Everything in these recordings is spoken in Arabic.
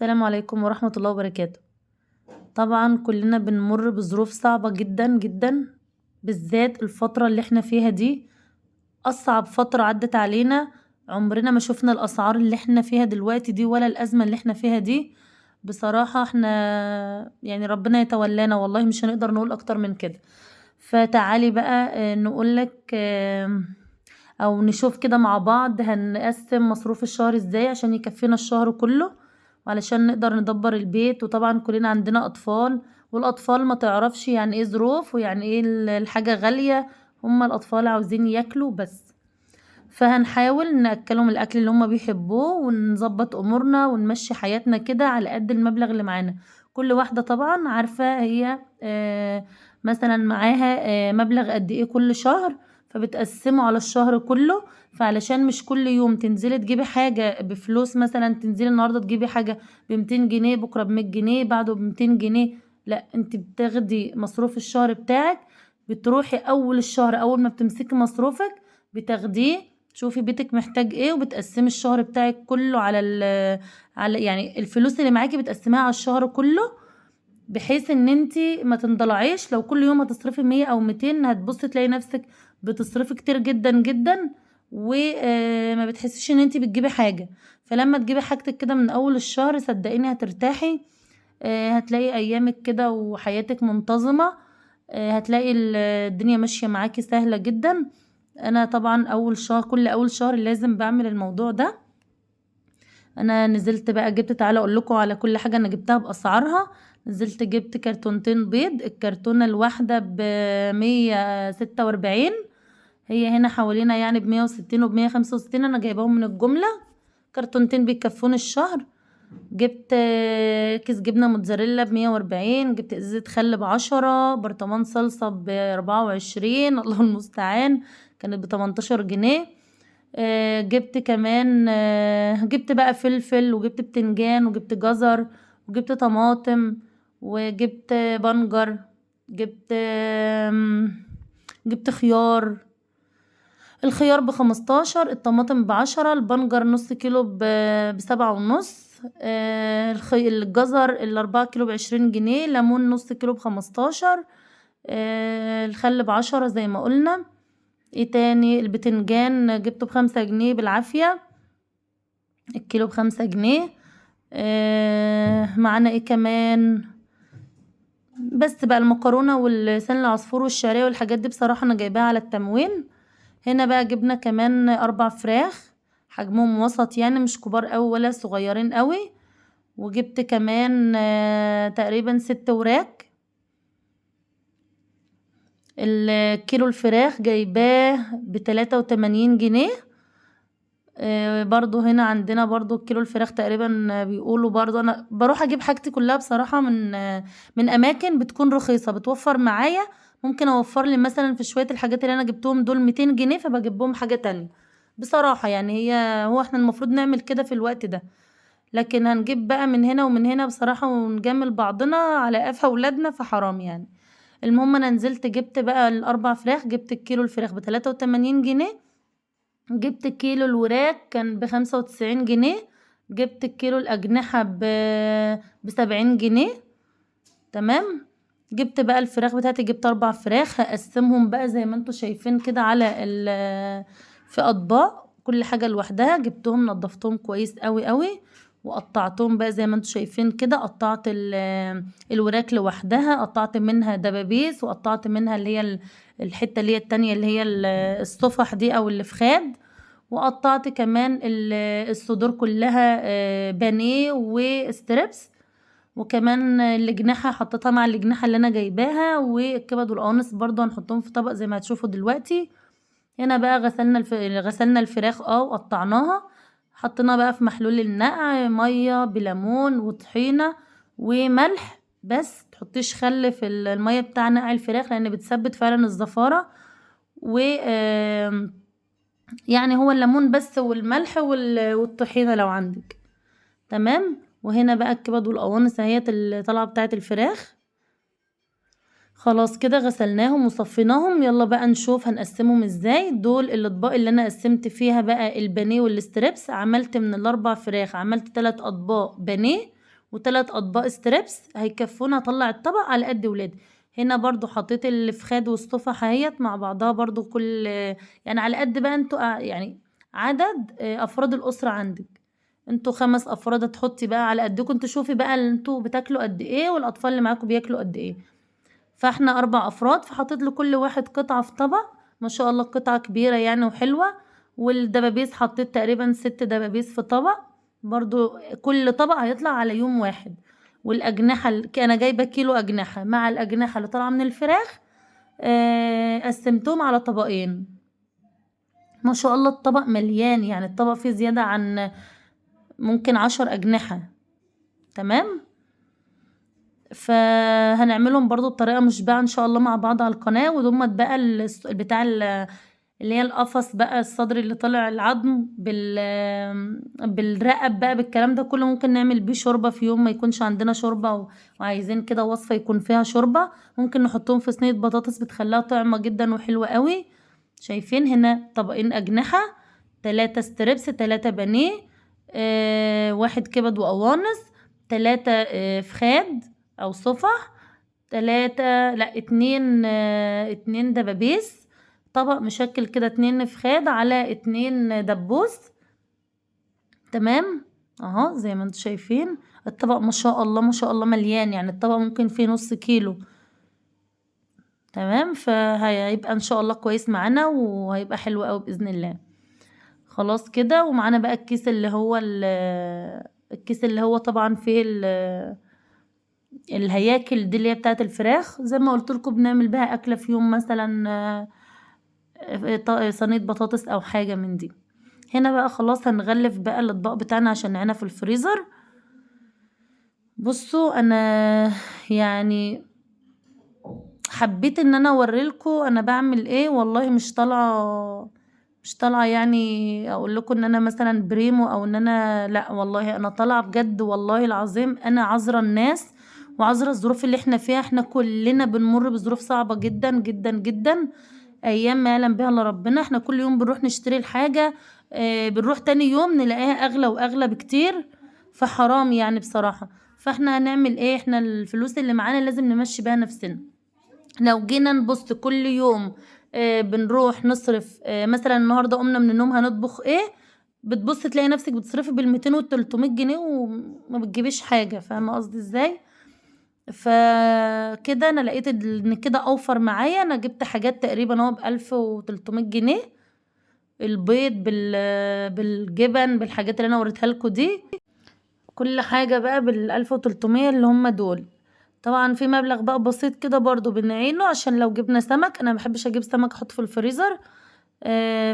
السلام عليكم ورحمة الله وبركاته. طبعا كلنا بنمر بظروف صعبة جدا جدا، بالذات الفترة اللي احنا فيها دي أصعب فترة عدت علينا. عمرنا ما شفنا الأسعار اللي احنا فيها دلوقتي دي ولا الأزمة اللي احنا فيها دي. بصراحة احنا يعني ربنا يتولانا، والله مش هنقدر نقول أكتر من كده. فتعالي بقى نقولك أو نشوف كده مع بعض هنقسم مصروف الشهر ازاي عشان يكفينا الشهر كله، وعلشان نقدر ندبر البيت. وطبعا كلنا عندنا أطفال، والأطفال ما تعرفش يعني ايه ظروف ويعني ايه الحاجة غالية. هما الأطفال عاوزين ياكلوا بس، فهنحاول نأكلهم الأكل اللي هما بيحبوه ونظبط أمورنا ونمشي حياتنا كده على قد المبلغ اللي معانا. كل واحدة طبعا عارفة هي مثلا معاها مبلغ قد ايه كل شهر، فبتقسمه على الشهر كله. فعلشان مش كل يوم تنزلي تجيبي حاجة بفلوس، مثلا تنزلي النهاردة تجيبي حاجة ب200 جنيه، بكرة ب100 جنيه، بعده ب200 جنيه. لا، انت بتاخدي مصروف الشهر بتاعك، بتروحي أول الشهر أول ما بتمسكي مصروفك بتاخديه، تشوفي بيتك محتاج ايه، وبتقسمي الشهر بتاعك كله على يعني الفلوس اللي معاكي بتقسميها على الشهر كله، بحيث ان انتي ما تنضلعيش. لو كل يوم هتصرفي 100 او 200 هتبصي تلاقي نفسك بتصرفي كتير جدا جدا، وما بتحسيش ان انتي بتجيبي حاجة. فلما تجيبي حاجتك كده من اول الشهر صدقيني هترتاحي. هتلاقي ايامك كده وحياتك منتظمة. هتلاقي الدنيا ماشية معاكي سهلة جدا. انا طبعا كل اول شهر لازم بعمل الموضوع ده. انا نزلت بقى جبت، تعالى اقول لكم على كل حاجة انا جبتها باسعارها. نزلت جبت كرتونتين بيض، الكرتونة الواحدة ب146. هي هنا حوالينا يعني ب160 وب165، انا جايباهم من الجملة. كرتونتين بيكفون الشهر. جبت كيس جبنة موتزاريلا ب140، جبت ازازة خل ب10، برطمان صلصة ب24، الله المستعان، كانت ب18 جنيه. جبت كمان جبت بقى فلفل، وجبت بتنجان، وجبت جزر، وجبت طماطم، وجبت بنجر، جبت جبت خيار. الخيار ب15، الطماطم ب10، البنجر نص كيلو ب7.5. الجزر ال4 كيلو ب20 جنيه، ليمون نص كيلو ب15. الخل ب10 زي ما قلنا. ايه تاني؟ البتنجان جبته ب5 جنيه بالعافية، الكيلو ب5 جنيه. معانا ايه كمان؟ بس بقى المكرونة واللسان العصفور والشعرية والحاجات دي بصراحة انا جايباها على التموين. هنا بقى جبنا كمان 4 فراخ، حجمهم وسط يعني مش كبار قوي ولا صغيرين قوي. وجبت كمان تقريبا 6 وراك. الكيلو الفراخ جايباه ب83 جنيه. برضو هنا عندنا برضو كيلو الفراخ تقريبا بيقولوا، برضو انا بروح اجيب حاجتي كلها بصراحة من اماكن بتكون رخيصة بتوفر معايا. ممكن اوفر لي مثلا في شوية الحاجات اللي انا جبتهم دول 200 جنيه، فبجيب بهم حاجة تانية بصراحة. يعني هو احنا المفروض نعمل كده في الوقت ده، لكن هنجيب بقى من هنا ومن هنا بصراحة ونجمل بعضنا على قفا ولادنا، فحرام يعني. المهم انا نزلت جبت بقى ال4 فراخ، جبت الكيلو الفراخ ب83 جنيه. جبت كيلو الوراك كان ب95 جنيه. جبت كيلو الأجنحة ب70 جنيه. تمام. جبت بقى الفراخ بتاعتي، جبت 4 فراخ هقسمهم بقى زي ما انتوا شايفين كده في أطباق، كل حاجة لوحدها. جبتهم نضفتهم كويس قوي قوي، وقطعتهم بقى زي ما انتوا شايفين كده. قطعت الوراك لوحدها، قطعت منها دبابيس، وقطعت منها اللي هي الحتة اللي هي التانية اللي هي الصفح دي او الفخاد. وقطعت كمان الصدور كلها بانيه وستريبس. وكمان الجناحة حطيتها مع الجناحة اللي انا جايباها، والكبد والقوانص برضو هنحطهم في طبق زي ما هتشوفوا دلوقتي. هنا بقى غسلنا الفراخ وقطعناها. حطينا بقى في محلول النقع مية بليمون وطحينة وملح، بس تحطيش خل في المية بتاع نقع الفراخ لان بتثبت فعلا الزفارة. و يعني هو الليمون بس والملح والطحينة لو عندك. تمام. وهنا بقى الكبد والقوانص اهيت اللي طالعه بتاعه الفراخ. خلاص كده غسلناهم وصفيناهم. يلا بقى نشوف هنقسمهم ازاي. دول الاطباق اللي انا قسمت فيها بقى البانيه والستريبس. عملت من ال4 فراخ عملت 3 اطباق بانيه، و3 اطباق ستريبس هيكفونا. اطلع الطبق على قد ولادي. هنا برضو حطيت الفخاد والصفح اهيت مع بعضها برضو كل يعني على قد بقى انتوا يعني عدد افراد الاسرة عندك. انتوا 5 افراد هتحطي بقى على قدكم. انتوا شوفي بقى انتوا بتاكلوا قد ايه والاطفال اللي معاكم بياكلوا قد ايه. فاحنا 4 افراد، فحطيت لكل واحد قطعة في طبق. ما شاء الله قطعة كبيرة يعني وحلوة. والدبابيس حطيت تقريبا 6 دبابيس في طبق. برضو كل طبق هيطلع على يوم واحد. والأجنحة أنا جايبة كيلو أجنحة مع الأجنحة اللي طالعة من الفراخ. قسمتهم على طبقين. ما شاء الله الطبق مليان، يعني الطبق فيه زيادة عن ممكن 10 أجنحة. تمام. فهنعملهم برضو بطريقة مشبعة ان شاء الله مع بعض على القناة. ودومت بقى بتاع اللي هي القفص بقى، الصدر اللي طالع العظم بالرقب بقى، بالكلام ده كله ممكن نعمل بيه شوربة في يوم ما يكونش عندنا شوربة وعايزين كده وصفة يكون فيها شوربة. ممكن نحطهم في صينية بطاطس بتخليها طعمة جدا وحلوة قوي. شايفين هنا طبقين أجنحة، 3 ستريبس، 3 بانيه، 1 كبد وقوانص، 3 فخاد او صفح، 3 لا 2 دبابيس. طبق مشكل كده 2 فخاد على 2 دبوس. تمام اهو زي ما انتم شايفين الطبق ما شاء الله ما شاء الله مليان، يعني الطبق ممكن فيه نص كيلو. تمام. فهيبقى ان شاء الله كويس معانا وهيبقى حلو قوي باذن الله. خلاص كده. ومعانا بقى الكيس اللي هو طبعا فيه الهياكل دي اللي هي بتاعه الفراخ. زي ما قلت لكم بنعمل بها اكله في يوم مثلا صينيه بطاطس او حاجه من دي. هنا بقى خلاص هنغلف بقى الاطباق بتاعنا عشان نعينها في الفريزر. بصوا انا يعني حبيت ان انا اوريلكم انا بعمل ايه. والله مش طالعه يعني اقول لكم ان انا مثلا بريمو او ان انا لا، والله انا طالعه بجد والله العظيم. انا عذره الناس وعذره الظروف اللي احنا فيها. احنا كلنا بنمر بظروف صعبه جدا جدا جدا. ايام ما يعلم بها الا ربنا. احنا كل يوم بنروح نشتري الحاجه بنروح تاني يوم نلاقيها اغلى واغلى بكتير. فحرام يعني بصراحه. فاحنا هنعمل ايه؟ احنا الفلوس اللي معانا لازم نمشي بيها نفسنا. لو جينا نبص كل يوم بنروح نصرف مثلا النهارده قمنا من النوم هنطبخ ايه، بتبص تلاقي نفسك بتصرفي بال200 وال300 جنيه وما بتجيبيش حاجه. فاهمه قصدي ازاي؟ فكده انا لقيت ان كده اوفر معايا. انا جبت حاجات تقريبا هو ب1300 جنيه. البيض بالجبن بالحاجات اللي انا وريتها لكم دي. كل حاجه بقى بال1300 اللي هم دول. طبعا في مبلغ بقى بسيط كده برضو بنعينه عشان لو جبنا سمك. انا مبحبش اجيب سمك احطه في الفريزر.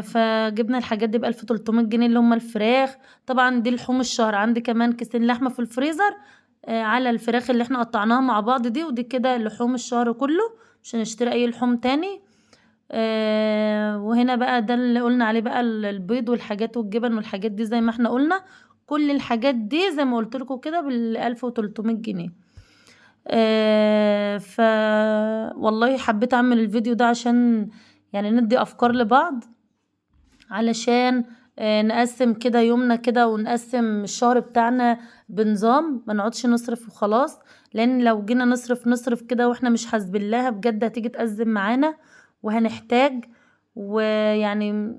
فجبنا الحاجات دي ب1300 جنيه اللي هم الفراخ. طبعا دي لحوم الشهر. عندي كمان كيسين لحمة في الفريزر على الفراخ اللي احنا قطعناها مع بعض دي. ودي كده لحوم الشهر كله مش هنشتري اي لحوم تاني. وهنا بقى ده اللي قلنا عليه بقى البيض والحاجات والجبن والحاجات دي زي ما احنا قلنا. كل الحاجات دي زي ما قلت لكم كده بال1300 جنيه. ف والله حبيت اعمل الفيديو ده عشان يعني ندي افكار لبعض، علشان نقسم كده يومنا كده ونقسم الشهر بتاعنا بنظام. ما نقعدش نصرف وخلاص. لان لو جينا نصرف كده واحنا مش حاسبين لها بجد هتيجي تأزم معانا وهنحتاج. ويعني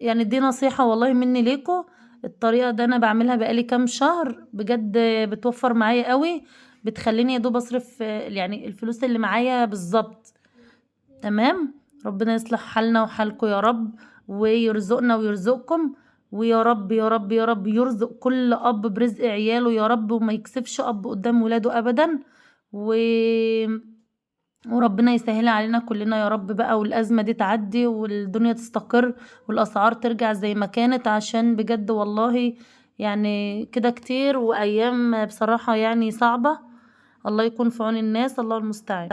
دي نصيحة والله مني ليكم. الطريقة ده انا بعملها بقالي كام شهر بجد بتوفر معايا قوي. بتخليني يا دوب اصرف يعني الفلوس اللي معايا بالظبط. تمام. ربنا يصلح حالنا وحالكم يا رب ويرزقنا ويرزقكم. ويا رب يا رب يا رب يرزق كل اب برزق عياله يا رب وما يكسفش اب قدام ولاده ابدا. وربنا يسهل علينا كلنا يا رب بقى والازمه دي تعدي والدنيا تستقر والاسعار ترجع زي ما كانت. عشان بجد والله يعني كده كتير وايام بصراحه يعني صعبه. الله يكون في عون الناس. الله المستعان.